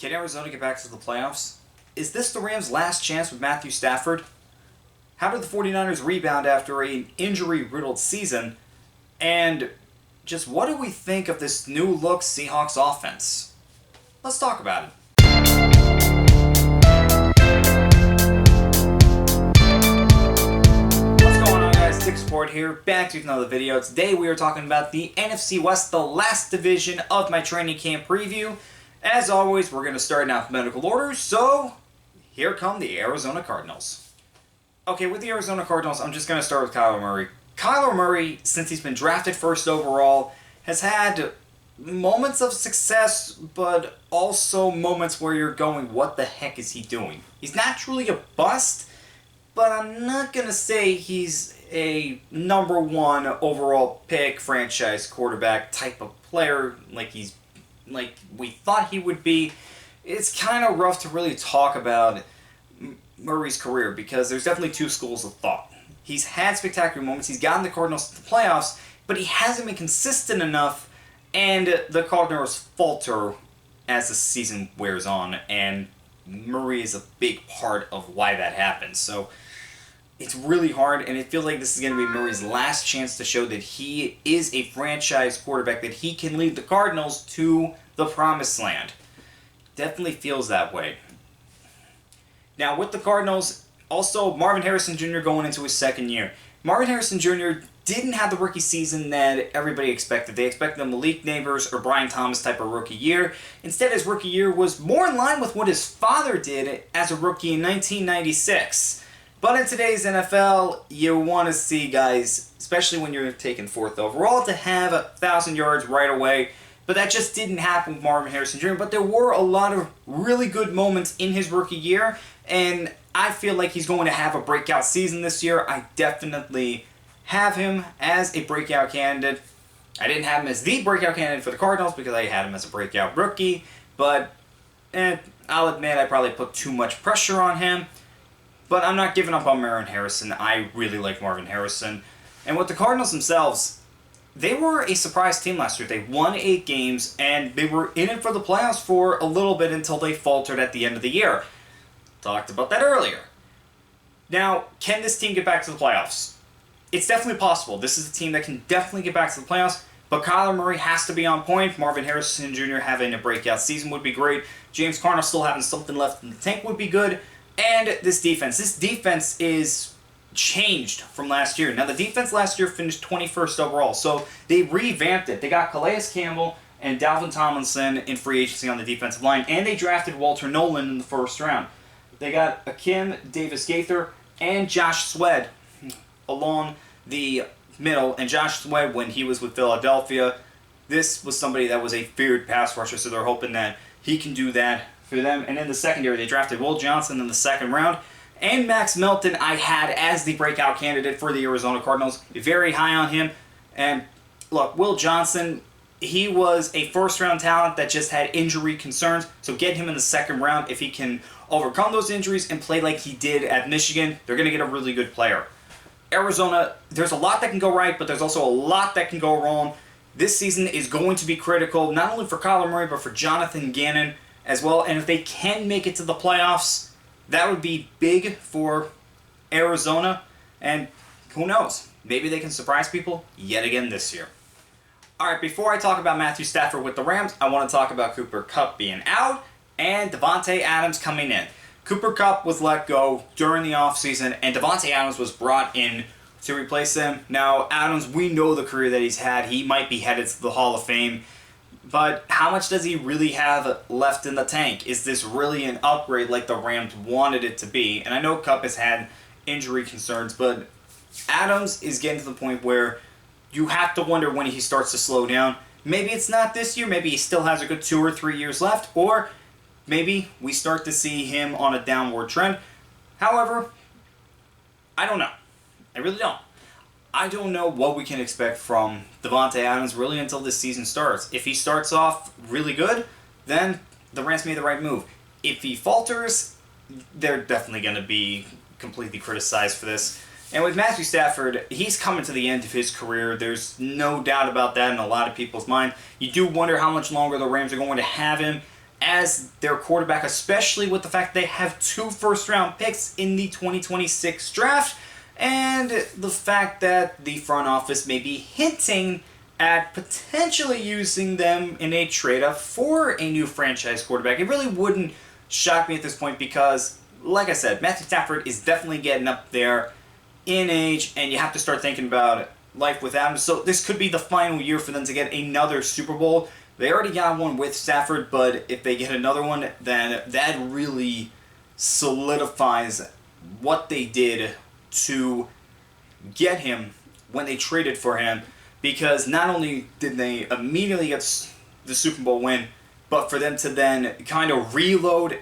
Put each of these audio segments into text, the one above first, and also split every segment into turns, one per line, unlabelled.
Can Arizona get back to the playoffs? Is this the Rams' last chance with Matthew Stafford? How did the 49ers rebound after an injury-riddled season? And just what do we think of this new-look Seahawks offense? Let's talk about it. Sport here, back with another video. Today we are talking about the NFC West, the last division of my training camp preview. As always, we're going to start in alphabetical order, so here come the Arizona Cardinals. Okay, with the Arizona Cardinals, I'm just going to start with Kyler Murray. Kyler Murray, since he's been drafted first overall, has had moments of success, but also moments where you're going, what the heck is he doing? He's not truly a bust, but I'm not going to say he's a number one overall pick, franchise quarterback type of player like we thought he would be. It's kind of rough to really talk about Murray's career because there's definitely two schools of thought. He's had spectacular moments, he's gotten the Cardinals to the playoffs, but he hasn't been consistent enough, and the Cardinals falter as the season wears on, and Murray is a big part of why that happens. So it's really hard, and it feels like this is going to be Murray's last chance to show that he is a franchise quarterback, that he can lead the Cardinals to the promised land. Definitely feels that way. Now, with the Cardinals, also Marvin Harrison Jr. going into his second year. Marvin Harrison Jr. didn't have the rookie season that everybody expected. They expected a Malik Neighbors or Brian Thomas type of rookie year. Instead, his rookie year was more in line with what his father did as a rookie in 1996. But in today's NFL, you want to see guys, especially when you're taken fourth overall, to have 1,000 yards right away. But that just didn't happen with Marvin Harrison Jr. But there were a lot of really good moments in his rookie year, and I feel like he's going to have a breakout season this year. I definitely have him as a breakout candidate. I didn't have him as the breakout candidate for the Cardinals because I had him as a breakout rookie, but I'll admit I probably put too much pressure on him. But I'm not giving up on Marvin Harrison. I really like Marvin Harrison. And with the Cardinals themselves, they were a surprise team last year. They won 8 games, and they were in it for the playoffs for a little bit until they faltered at the end of the year. Talked about that earlier. Now, can this team get back to the playoffs? It's definitely possible. This is a team that can definitely get back to the playoffs, but Kyler Murray has to be on point. Marvin Harrison Jr. having a breakout season would be great. James Conner still having something left in the tank would be good. And this defense is changed from last year. Now, the defense last year finished 21st overall, so they revamped it. They got Calais Campbell and Dalvin Tomlinson in free agency on the defensive line, and they drafted Walter Nolan in the first round. They got Akim Davis-Gaither and Josh Sweat along the middle, and Josh Sweat, when he was with Philadelphia, this was somebody that was a feared pass rusher, so they're hoping that he can do that for them. And in the secondary, they drafted Will Johnson in the second round. And Max Melton I had as the breakout candidate for the Arizona Cardinals. Very high on him. And look, Will Johnson, he was a first-round talent that just had injury concerns. So get him in the second round. If he can overcome those injuries and play like he did at Michigan, they're going to get a really good player. Arizona, there's a lot that can go right, but there's also a lot that can go wrong. This season is going to be critical, not only for Kyler Murray, but for Jonathan Gannon as well. And if they can make it to the playoffs, that would be big for Arizona. And who knows? Maybe they can surprise people yet again this year. Alright, before I talk about Matthew Stafford with the Rams, I want to talk about Cooper Kupp being out and Davante Adams coming in. Cooper Kupp was let go during the offseason, and Davante Adams was brought in to replace him. Now, Adams, we know the career that he's had. He might be headed to the Hall of Fame. But how much does he really have left in the tank? Is this really an upgrade like the Rams wanted it to be? And I know Kupp has had injury concerns, but Adams is getting to the point where you have to wonder when he starts to slow down. Maybe it's not this year. Maybe he still has a good 2 or 3 years left. Or maybe we start to see him on a downward trend. However, I don't know. I really don't. I don't know what we can expect from Davante Adams really until this season starts. If he starts off really good, then the Rams made the right move. If he falters, they're definitely going to be completely criticized for this. And with Matthew Stafford, he's coming to the end of his career. There's no doubt about that in a lot of people's mind. You do wonder how much longer the Rams are going to have him. as their quarterback, especially with the fact they have 2 first-round picks in the 2026 draft, and the fact that the front office may be hinting at potentially using them in a trade-up for a new franchise quarterback. It really wouldn't shock me at this point because, like I said, Matthew Stafford is definitely getting up there in age, and you have to start thinking about life without him. So this could be the final year for them to get another Super Bowl. They already got one with Stafford, but if they get another one, then that really solidifies what they did to get him when they traded for him, because not only did they immediately get the Super Bowl win, but for them to then kind of reload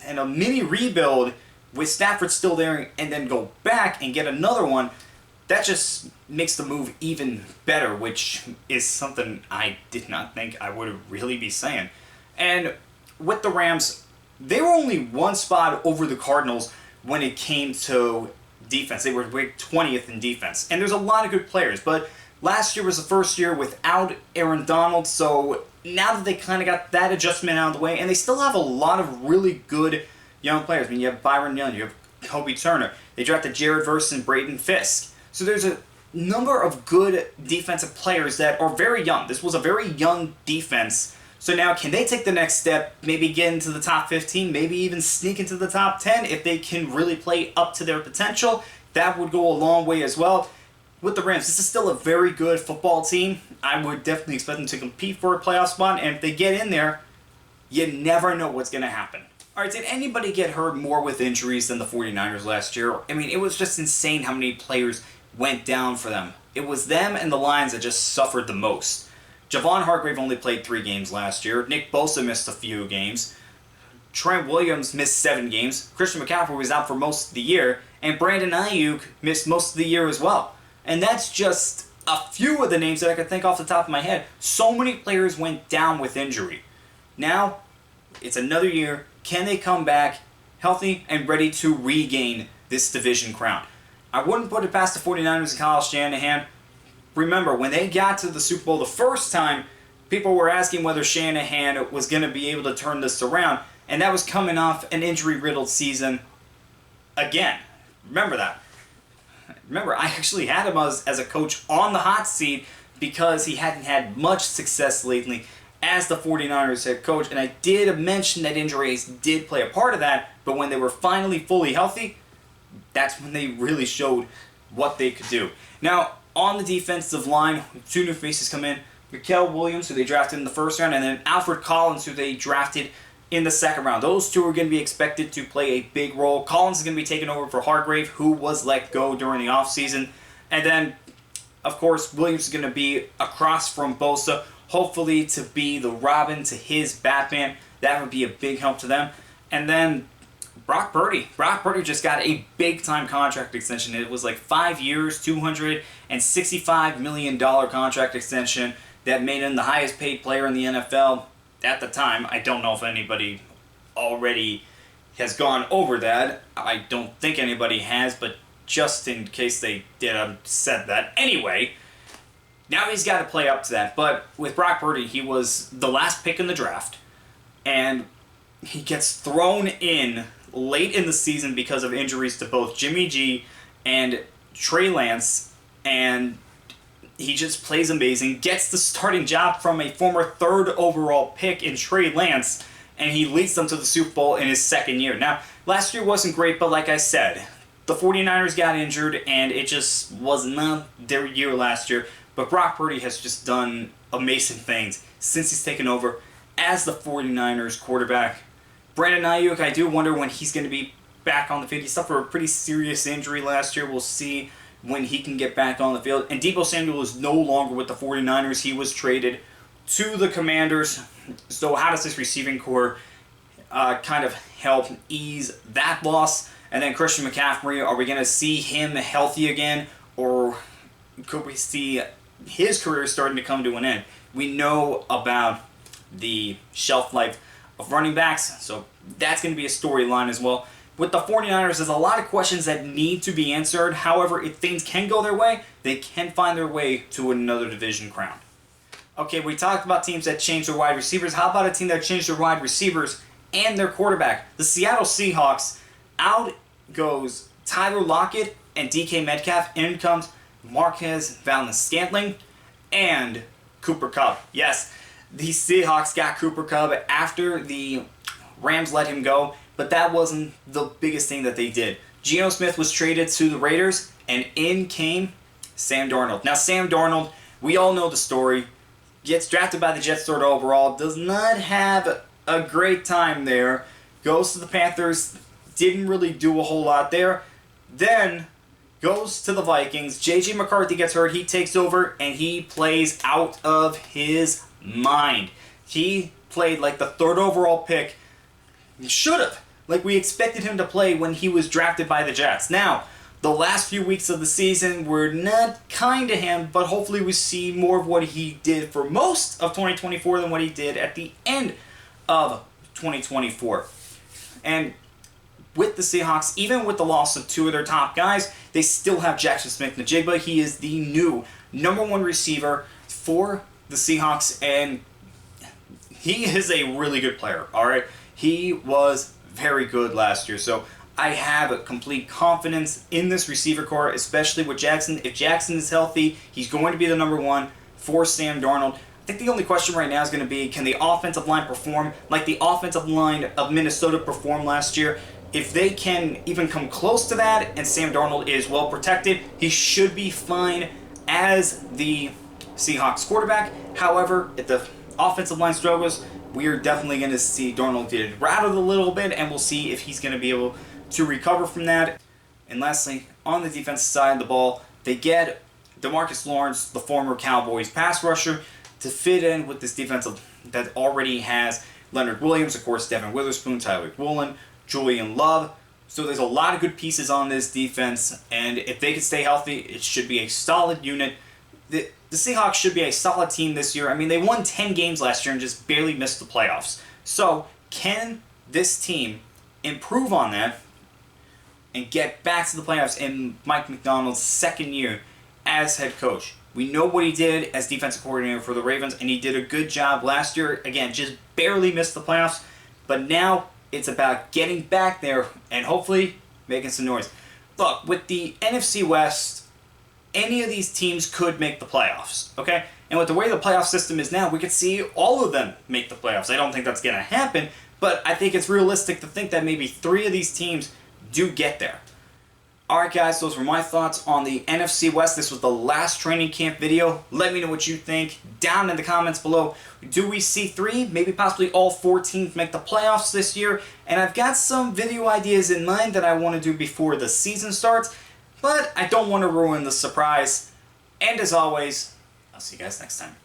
and a mini rebuild with Stafford still there and then go back and get another one, that just makes the move even better, which is something I did not think I would really be saying. And with the Rams, they were only one spot over the Cardinals when it came to defense. They were ranked 20th in defense. And there's a lot of good players, but last year was the first year without Aaron Donald, so now that they kind of got that adjustment out of the way, and they still have a lot of really good young players. I mean, you have Byron Young, you have Kobe Turner. They drafted Jared Verse and Braden Fisk. So there's a number of good defensive players that are very young. This was a very young defense. So now can they take the next step, maybe get into the top 15, maybe even sneak into the top 10 if they can really play up to their potential? That would go a long way as well. With the Rams, this is still a very good football team. I would definitely expect them to compete for a playoff spot, and if they get in there, you never know what's going to happen. Alright, did anybody get hurt more with injuries than the 49ers last year? I mean, it was just insane how many players went down for them. It was them and the Lions that just suffered the most. Javon Hargrave only played 3 games last year. Nick Bosa missed a few games. Trent Williams missed 7 games. Christian McCaffrey was out for most of the year. And Brandon Ayuk missed most of the year as well. And that's just a few of the names that I could think off the top of my head. So many players went down with injury. Now, it's another year. Can they come back healthy and ready to regain this division crown? I wouldn't put it past the 49ers and Kyle Shanahan. Remember, when they got to the Super Bowl the first time, people were asking whether Shanahan was going to be able to turn this around, and that was coming off an injury-riddled season again. Remember that. Remember, I actually had him as a coach on the hot seat because he hadn't had much success lately as the 49ers head coach, and I did mention that injuries did play a part of that, but when they were finally fully healthy, that's when they really showed what they could do. Now, on the defensive line, 2 new faces come in. Mikael Williams, who they drafted in the first round, and then Alfred Collins, who they drafted in the second round. Those 2 are going to be expected to play a big role. Collins is going to be taking over for Hargrave, who was let go during the offseason. And then, of course, Williams is going to be across from Bosa, hopefully to be the Robin to his Batman. That would be a big help to them. And then Brock Purdy. Brock Purdy just got a big-time contract extension. It was like 5 years, $265 million contract extension that made him the highest-paid player in the NFL at the time. I don't know if anybody already has gone over that. I don't think anybody has, but just in case they did, I said that. Anyway, now he's got to play up to that. But with Brock Purdy, he was the last pick in the draft, and he gets thrown in late in the season because of injuries to both Jimmy G and Trey Lance, and he just plays amazing, gets the starting job from a former 3rd overall pick in Trey Lance, and he leads them to the Super Bowl in his 2nd year. Now, last year wasn't great, but like I said, the 49ers got injured, and it just was not their year last year. But Brock Purdy has just done amazing things since he's taken over as the 49ers quarterback. Brandon Ayuk, I do wonder when he's going to be back on the field. He suffered a pretty serious injury last year. We'll see when he can get back on the field. And Deebo Samuel is no longer with the 49ers. He was traded to the Commanders. So how does this receiving core kind of help ease that loss? And then Christian McCaffrey, are we going to see him healthy again? Or could we see his career starting to come to an end? We know about the shelf life of running backs, so that's going to be a storyline as well. With the 49ers, there's a lot of questions that need to be answered. However, if things can go their way, they can find their way to another division crown. Okay, we talked about teams that changed their wide receivers. How about a team that changed their wide receivers and their quarterback? The Seattle Seahawks. Out goes Tyler Lockett and DK Metcalf. In comes Marquez Valdes-Scantling and Cooper Kupp. Yes, the Seahawks got Cooper Kupp after the Rams let him go, but that wasn't the biggest thing that they did. Geno Smith was traded to the Raiders, and in came Sam Darnold. Now, Sam Darnold, we all know the story. Gets drafted by the Jets third overall. Does not have a great time there. Goes to the Panthers. Didn't really do a whole lot there. Then goes to the Vikings. J.J. McCarthy gets hurt. He takes over, and he plays out of his mind. He played like the third overall pick. He should have. Like we expected him to play when he was drafted by the Jets. Now, the last few weeks of the season were not kind to him, but hopefully we see more of what he did for most of 2024 than what he did at the end of 2024. And with the Seahawks, even with the loss of two of their top guys, they still have Jackson Smith-Njigba. He is the new #1 receiver for the Seahawks, and he is a really good player, all right? He was very good last year, so I have a complete confidence in this receiver core, especially with Jackson. If Jackson is healthy, he's going to be the #1 for Sam Darnold. I think the only question right now is going to be, can the offensive line perform like the offensive line of Minnesota performed last year? If they can even come close to that and Sam Darnold is well protected, he should be fine as the Seahawks quarterback. However, if the offensive line struggles, we are definitely going to see Darnold get rattled a little bit, and we'll see if he's going to be able to recover from that. And lastly, on the defensive side of the ball, they get DeMarcus Lawrence, the former Cowboys pass rusher, to fit in with this defense that already has Leonard Williams, of course, Devin Witherspoon, Tyler Woolen, Julian Love. So there's a lot of good pieces on this defense, and if they can stay healthy, it should be a solid unit. The Seahawks should be a solid team this year. I mean, they won 10 games last year and just barely missed the playoffs. So can this team improve on that and get back to the playoffs in Mike Macdonald's second year as head coach? We know what he did as defensive coordinator for the Ravens, and he did a good job last year. Again, just barely missed the playoffs. But now it's about getting back there and hopefully making some noise. Look, with the NFC West, any of these teams could make the playoffs, okay? And with the way the playoff system is now, we could see all of them make the playoffs. I don't think that's going to happen, but I think it's realistic to think that maybe 3 of these teams do get there. Alright guys, those were my thoughts on the NFC West. This was the last training camp video. Let me know what you think down in the comments below. Do we see 3, maybe possibly all 4 teams make the playoffs this year? And I've got some video ideas in mind that I want to do before the season starts, but I don't want to ruin the surprise. And as always, I'll see you guys next time.